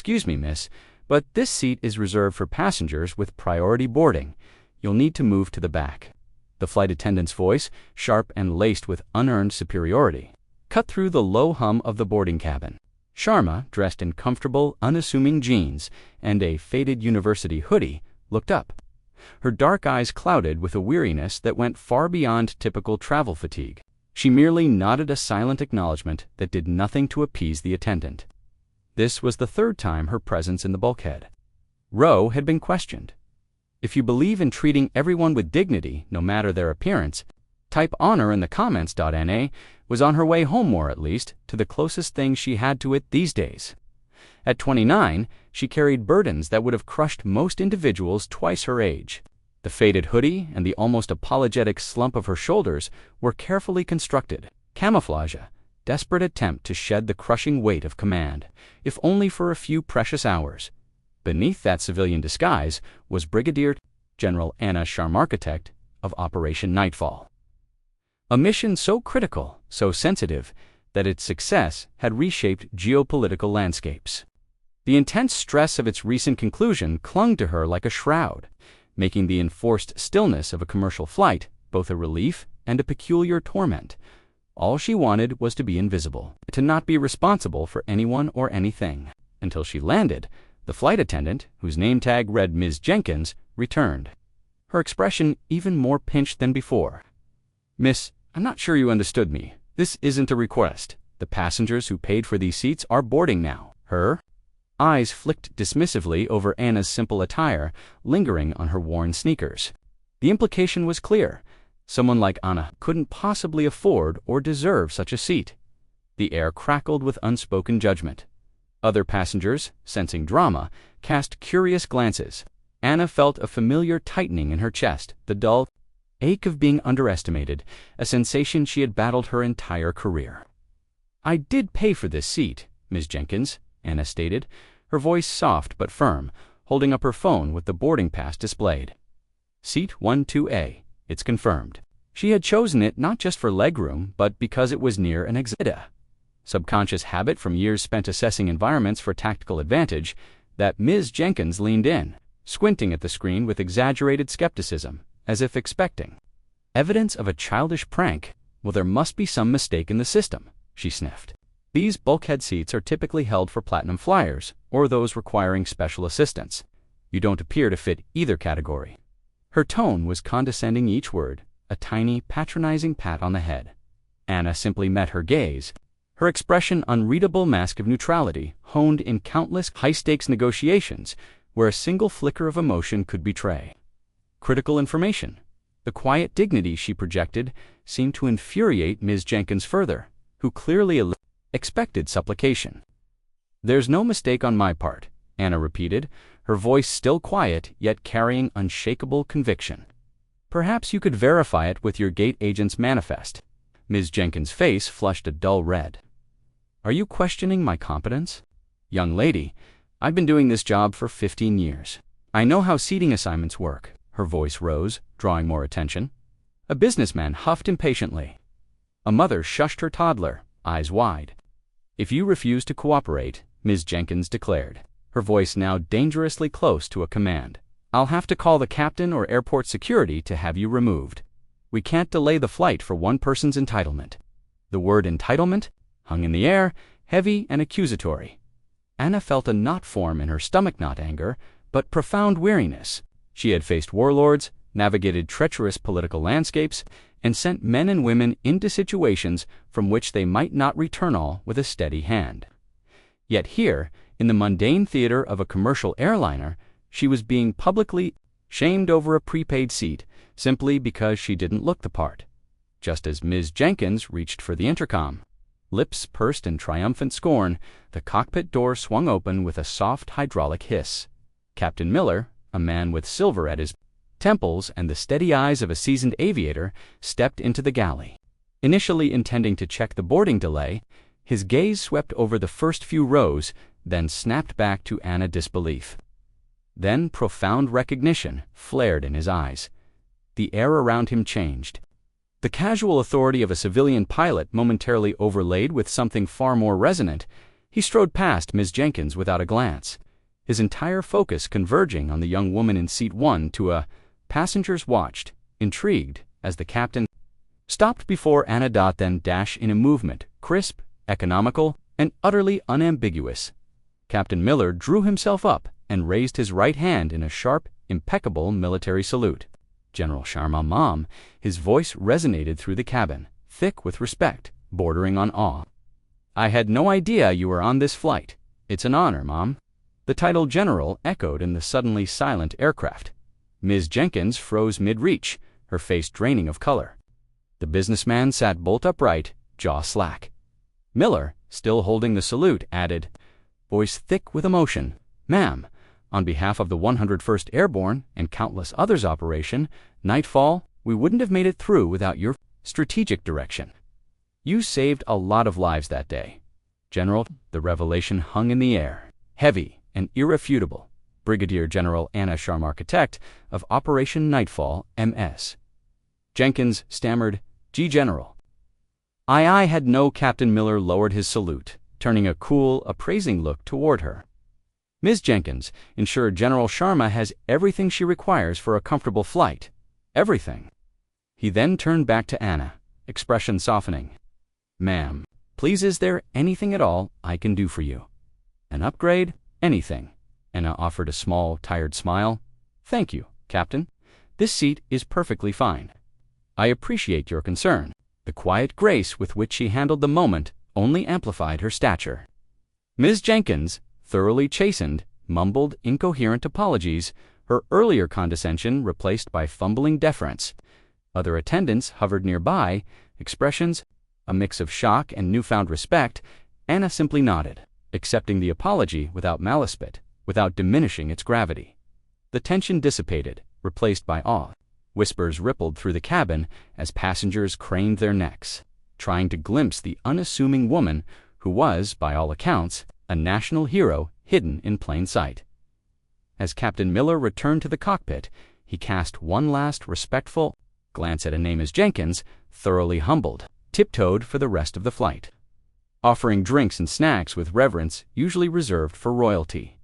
"Excuse me, miss, but this seat is reserved for passengers with priority boarding. You'll need to move to the back." The flight attendant's voice, sharp and laced with unearned superiority, cut through the low hum of the boarding cabin. Sharma, dressed in comfortable, unassuming jeans and a faded university hoodie, looked up. Her dark eyes clouded with a weariness that went far beyond typical travel fatigue. She merely nodded a silent acknowledgement that did nothing to appease the attendant. This was the third time her presence in the bulkhead. Rowe had been questioned. "If you believe in treating everyone with dignity, no matter their appearance, type honor in the comments." Na was on her way home, or at least to the closest thing she had to it these days. At 29, she carried burdens that would have crushed most individuals twice her age. The faded hoodie and the almost apologetic slump of her shoulders were carefully constructed, camouflage, a desperate attempt to shed the crushing weight of command, if only for a few precious hours. Beneath that civilian disguise was Brigadier General Anna Sharma, architect of Operation Nightfall. A mission so critical, so sensitive, that its success had reshaped geopolitical landscapes. The intense stress of its recent conclusion clung to her like a shroud, making the enforced stillness of a commercial flight both a relief and a peculiar torment. All she wanted was to be invisible, to not be responsible for anyone or anything. Until she landed, the flight attendant, whose name tag read Ms. Jenkins, returned, her expression even more pinched than before. "Miss, I'm not sure you understood me. This isn't a request. The passengers who paid for these seats are boarding now." Her eyes flicked dismissively over Anna's simple attire, lingering on her worn sneakers. The implication was clear. Someone like Anna couldn't possibly afford or deserve such a seat. The air crackled with unspoken judgment. Other passengers, sensing drama, cast curious glances. Anna felt a familiar tightening in her chest, the dull ache of being underestimated, a sensation she had battled her entire career. "I did pay for this seat, Ms. Jenkins," Anna stated, her voice soft but firm, holding up her phone with the boarding pass displayed. "Seat 12A, it's confirmed." She had chosen it not just for legroom, but because it was near an exit. Subconscious habit from years spent assessing environments for tactical advantage, that Ms. Jenkins leaned in, squinting at the screen with exaggerated skepticism, as if expecting evidence of a childish prank. "Well, there must be some mistake in the system," she sniffed. "These bulkhead seats are typically held for platinum flyers, or those requiring special assistance. You don't appear to fit either category." Her tone was condescending each word, a tiny, patronizing pat on the head. Anna simply met her gaze, her expression unreadable mask of neutrality, honed in countless high-stakes negotiations where a single flicker of emotion could betray critical information. The quiet dignity she projected seemed to infuriate Ms. Jenkins further, who clearly expected supplication. "There's no mistake on my part," Anna repeated, her voice still quiet yet carrying unshakable conviction. "Perhaps you could verify it with your gate agent's manifest." Ms. Jenkins' face flushed a dull red. "Are you questioning my competence? Young lady, I've been doing this job for 15 years. I know how seating assignments work." Her voice rose, drawing more attention. A businessman huffed impatiently. A mother shushed her toddler, eyes wide. "If you refuse to cooperate," Ms. Jenkins declared, her voice now dangerously close to a command, "I'll have to call the captain or airport security to have you removed. We can't delay the flight for one person's entitlement." The word entitlement hung in the air, heavy and accusatory. Anna felt a knot form in her stomach, not anger, but profound weariness. She had faced warlords, navigated treacherous political landscapes, and sent men and women into situations from which they might not return all with a steady hand. Yet here, in the mundane theater of a commercial airliner, she was being publicly shamed over a prepaid seat simply because she didn't look the part. Just as Ms. Jenkins reached for the intercom, lips pursed in triumphant scorn, the cockpit door swung open with a soft hydraulic hiss. Captain Miller, a man with silver at his temples and the steady eyes of a seasoned aviator, stepped into the galley. Initially intending to check the boarding delay, his gaze swept over the first few rows, then snapped back to Anna disbelief. Then profound recognition flared in his eyes. The air around him changed. The casual authority of a civilian pilot momentarily overlaid with something far more resonant, He strode past Ms. Jenkins without a glance, his entire focus converging on the young woman in seat 1 to a. Passengers watched, intrigued, as the captain stopped before Anna. Then dash in a movement, crisp, economical, and utterly unambiguous. Captain Miller drew himself up and raised his right hand in a sharp, impeccable military salute. General Sharma, Mom. His voice resonated through the cabin, thick with respect, bordering on awe. I had no idea you were on this flight. It's an honor, Mom. The title General echoed in the suddenly silent aircraft. Ms. Jenkins froze mid-reach, her face draining of color. The businessman sat bolt upright, jaw slack. Miller, still holding the salute, added, voice thick with emotion, Ma'am, on behalf of the 101st Airborne and countless others Operation Nightfall, we wouldn't have made it through without your strategic direction. You saved a lot of lives that day. General, the revelation hung in the air, heavy and irrefutable. Brigadier General Anna Sharma, architect of Operation Nightfall, MS. Jenkins stammered, G. General. I had no. Captain Miller lowered his salute, turning a cool, appraising look toward her. Ms. Jenkins, ensure General Sharma has everything she requires for a comfortable flight. Everything. He then turned back to Anna, expression softening. Ma'am, please, is there anything at all I can do for you? An upgrade? Anything. Anna offered a small, tired smile. Thank you, Captain. This seat is perfectly fine. I appreciate your concern. The quiet grace with which she handled the moment only amplified her stature. Ms. Jenkins, thoroughly chastened, mumbled incoherent apologies, her earlier condescension replaced by fumbling deference. Other attendants hovered nearby, expressions, a mix of shock and newfound respect. Anna simply nodded, accepting the apology without malispit, without diminishing its gravity. The tension dissipated, replaced by awe. Whispers rippled through the cabin as passengers craned their necks, trying to glimpse the unassuming woman who was, by all accounts, a national hero hidden in plain sight. As Captain Miller returned to the cockpit, he cast one last respectful glance at a name as Jenkins, thoroughly humbled, tiptoed for the rest of the flight, offering drinks and snacks with reverence usually reserved for royalty.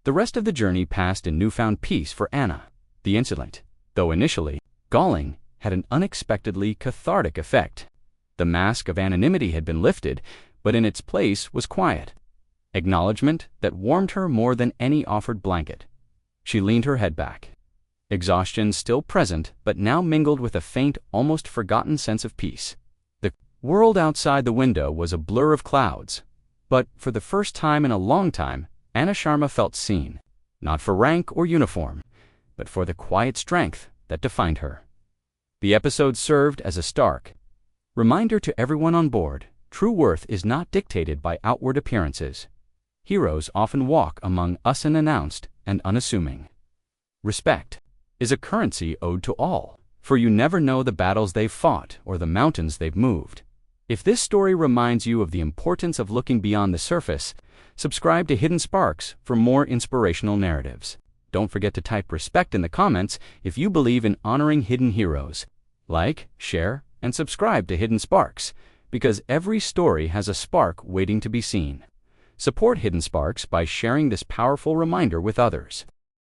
The rest of the journey passed in newfound peace for Anna. The incident, though initially galling, had an unexpectedly cathartic effect. The mask of anonymity had been lifted, but in its place was quiet. Acknowledgement that warmed her more than any offered blanket. She leaned her head back. Exhaustion still present, but now mingled with a faint, almost forgotten sense of peace. The world outside the window was a blur of clouds, but for the first time in a long time, Anna Sharma felt seen, not for rank or uniform, but for the quiet strength that defined her. The episode served as a stark reminder to everyone on board: true worth is not dictated by outward appearances. Heroes often walk among us unannounced and unassuming. Respect is a currency owed to all, for you never know the battles they've fought or the mountains they've moved. If this story reminds you of the importance of looking beyond the surface, subscribe to Hidden Sparks for more inspirational narratives. Don't forget to type respect in the comments if you believe in honoring hidden heroes. Like, share, and subscribe to Hidden Sparks, because every story has a spark waiting to be seen. Support Hidden Sparks by sharing this powerful reminder with others.